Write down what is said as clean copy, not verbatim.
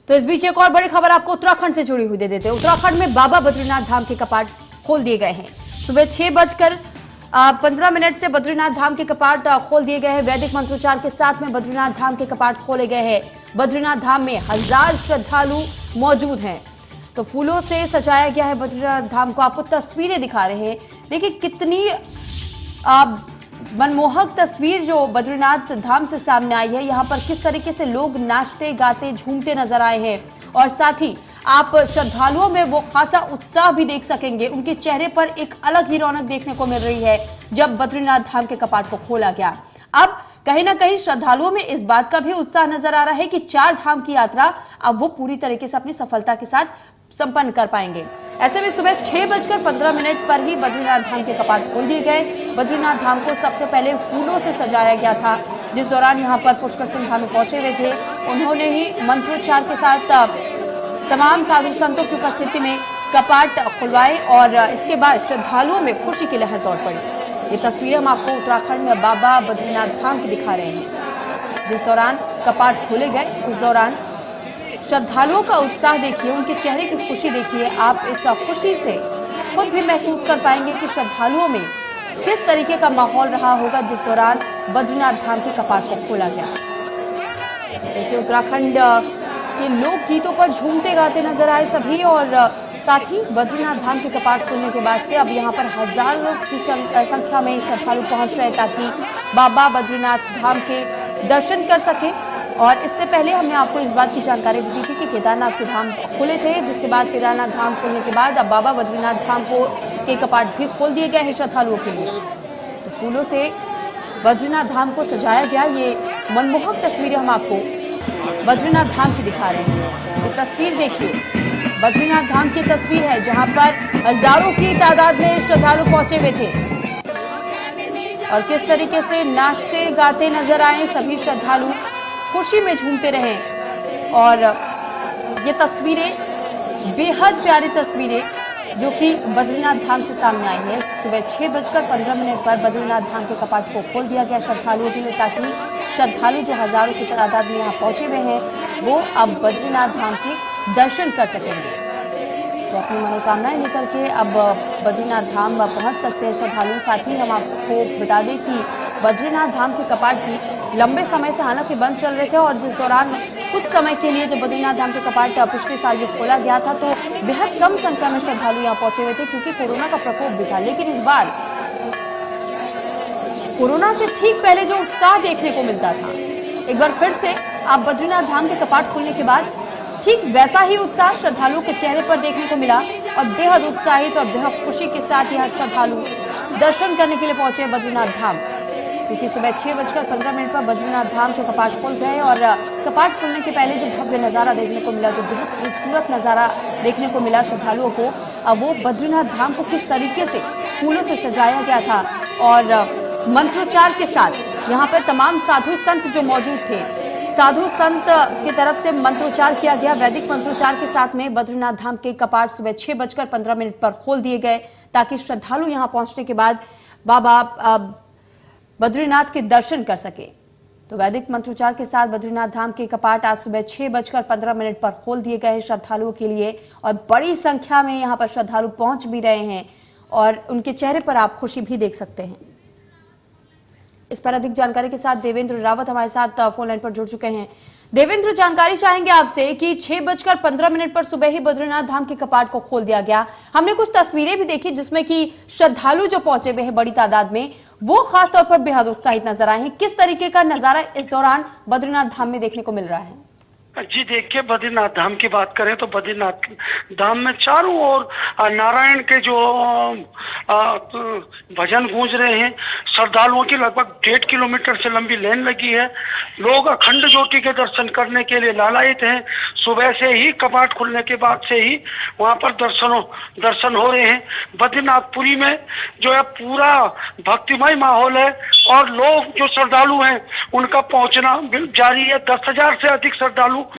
तो इस बीच एक और बड़ी खबर आपको उत्तराखंड से जुड़ी हुई दे देते हैं। उत्तराखंड में बाबा बद्रीनाथ धाम के कपाट खोल दिए गए हैं। सुबह 6:15 से बद्रीनाथ धाम के कपाट खोल दिए गए हैं। वैदिक मंत्रोच्चार के साथ में बद्रीनाथ धाम के कपाट खोले गए हैं। बद्रीनाथ धाम में 1000 श्रद्धालु मौजूद हैं। तो फूलों से सजाया गया है बद्रीनाथ धाम को। आपको तस्वीरें दिखा रहे हैं, देखिए कितनी मनमोहक तस्वीर जो बद्रीनाथ धाम से सामने आई है। यहाँ पर किस तरीके से लोग नाचते गाते झूमते नजर आए हैं और साथ ही आप श्रद्धालुओं में वो खासा उत्साह भी देख सकेंगे। उनके चेहरे पर एक अलग ही रौनक देखने को मिल रही है जब बद्रीनाथ धाम के कपाट को खोला गया। अब कहीं ना कहीं श्रद्धालुओं में इस बात का भी उत्साह नजर आ रहा है कि 4 धाम की यात्रा अब वो पूरी तरीके से अपनी सफलता के साथ संपन्न कर पाएंगे। ऐसे में सुबह 6:15 पर ही बद्रीनाथ धाम के कपाट खोल दिए गए। बद्रीनाथ धाम को सबसे पहले फूलों से सजाया गया था, जिस दौरान यहाँ पर पुष्कर सिंह धामी पहुंचे हुए थे। उन्होंने ही मंत्रोच्चार के साथ तमाम साधु संतों की उपस्थिति में कपाट खुलवाए और इसके बाद श्रद्धालुओं में खुशी की लहर दौड़ पड़ी। ये तस्वीरें हम आपको उत्तराखंड में बाबा बद्रीनाथ धाम की दिखा रहे हैं। जिस दौरान कपाट खोले गए उस दौरान श्रद्धालुओं का उत्साह देखिए, उनके चेहरे की खुशी देखिए। आप इस खुशी से खुद भी महसूस कर पाएंगे कि श्रद्धालुओं में किस तरीके का माहौल रहा होगा जिस दौरान बद्रीनाथ धाम के कपाट को खोला गया। देखिए उत्तराखंड के लोक गीतों पर झूमते गाते नजर आए सभी और साथ ही बद्रीनाथ धाम के कपाट खोलने के बाद से अब यहाँ पर हजारों की संख्या में श्रद्धालु पहुंच रहे ताकि बाबा बद्रीनाथ धाम के दर्शन कर सके। और इससे पहले हमने आपको इस बात की जानकारी दी थी कि केदारनाथ के धाम खुले थे, जिसके बाद केदारनाथ धाम खोलने के बाद अब बाबा बद्रीनाथ धाम के कपाट भी खोल दिए गए हैं श्रद्धालुओं के लिए। तो फूलों से बद्रीनाथ धाम को सजाया गया। ये मनमोहक तस्वीरें हम आपको बद्रीनाथ धाम की दिखा रहे हैं। ये तस्वीर देखिए, बद्रीनाथ धाम की तस्वीर है जहां पर हजारों की तादाद में श्रद्धालु पहुंचे हुए थे और किस तरीके से नाचते गाते नजर आए सभी श्रद्धालु, खुशी में झूमते रहे। और ये तस्वीरें बेहद प्यारी तस्वीरें जो कि बद्रीनाथ धाम से सामने आई है। सुबह 6:15 पर बद्रीनाथ धाम के कपाट को खोल दिया गया श्रद्धालुओं के लिए ताकि श्रद्धालु जो हजारों की तादाद में यहाँ पहुंचे हुए हैं वो अब बद्रीनाथ धाम के दर्शन कर सकेंगे। तो अपनी मनोकामनाएं लेकर के अब बद्रीनाथ धाम पहुंच सकते हैं श्रद्धालु। साथ ही हम आपको बता दें कि बद्रीनाथ धाम के कपाट भी लंबे समय से हालांकि बंद चल रहे थे और जिस दौरान कुछ समय के लिए जब बद्रीनाथ धाम के कपाट पिछले साल भी खोला गया था तो बेहद कम संख्या में श्रद्धालु यहाँ पहुंचे हुए थे क्योंकि कोरोना का प्रकोप भी था। लेकिन इस बार कोरोना से ठीक पहले जो उत्साह देखने को मिलता था, एक बार फिर से आप बद्रीनाथ धाम के कपाट खुलने के बाद ठीक वैसा ही उत्साह श्रद्धालुओं के चेहरे पर देखने को मिला और बेहद उत्साहित और बेहद खुशी के साथ यहाँ श्रद्धालु दर्शन करने के लिए पहुंचे बद्रीनाथ धाम। क्योंकि सुबह 6:15 पर बद्रीनाथ धाम के कपाट खुल गए और कपाट खुलने के पहले जो भव्य नज़ारा देखने को मिला, जो बेहद खूबसूरत नज़ारा देखने को मिला श्रद्धालुओं को, अब वो बद्रीनाथ धाम को किस तरीके से फूलों से सजाया गया था और मंत्रोच्चार के साथ यहाँ पर तमाम साधु संत जो मौजूद थे, साधु संत की तरफ से मंत्रोच्चार किया गया। वैदिक मंत्रोच्चार के साथ में बद्रीनाथ धाम के कपाट सुबह 6:15 पर खोल दिए गए ताकि श्रद्धालु यहाँ पहुंचने के बाद बाबा बद्रीनाथ के दर्शन कर सके। तो वैदिक मंत्रोच्चार के साथ बद्रीनाथ धाम के कपाट आज सुबह 6:15 पर खोल दिए गए श्रद्धालुओं के लिए और बड़ी संख्या में यहाँ पर श्रद्धालु पहुंच भी रहे हैं और उनके चेहरे पर आप खुशी भी देख सकते हैं। इस पर अधिक जानकारी के साथ देवेंद्र रावत हमारे साथ फोन लाइन पर जुड़ चुके हैं। देवेंद्र, जानकारी चाहेंगे आपसे कि 6:15 पर सुबह ही बद्रीनाथ धाम के कपाट को खोल दिया गया। हमने कुछ तस्वीरें भी देखी जिसमें कि श्रद्धालु जो पहुंचे हुए हैं बड़ी तादाद में वो खासतौर पर बेहद उत्साहित नजर आए हैं। किस तरीके का नजारा इस दौरान बद्रीनाथ धाम में देखने को मिल रहा है? जी देखिए, बद्रीनाथ धाम की बात करें तो बद्रीनाथ धाम में चारों ओर नारायण के जो भजन गूंज रहे हैं। श्रद्धालुओं की लगभग 1.5 किलोमीटर से लंबी लाइन लगी है। लोग अखंड ज्योति के दर्शन करने के लिए लालायित हैं। सुबह से ही कपाट खुलने के बाद से ही वहां पर दर्शन हो रहे हैं। बद्रीनाथपुरी में जो है पूरा भक्तिमय माहौल है और लोग जो श्रद्धालु हैं उनका पहुंचना जारी है। 10,000 से अधिक श्रद्धालु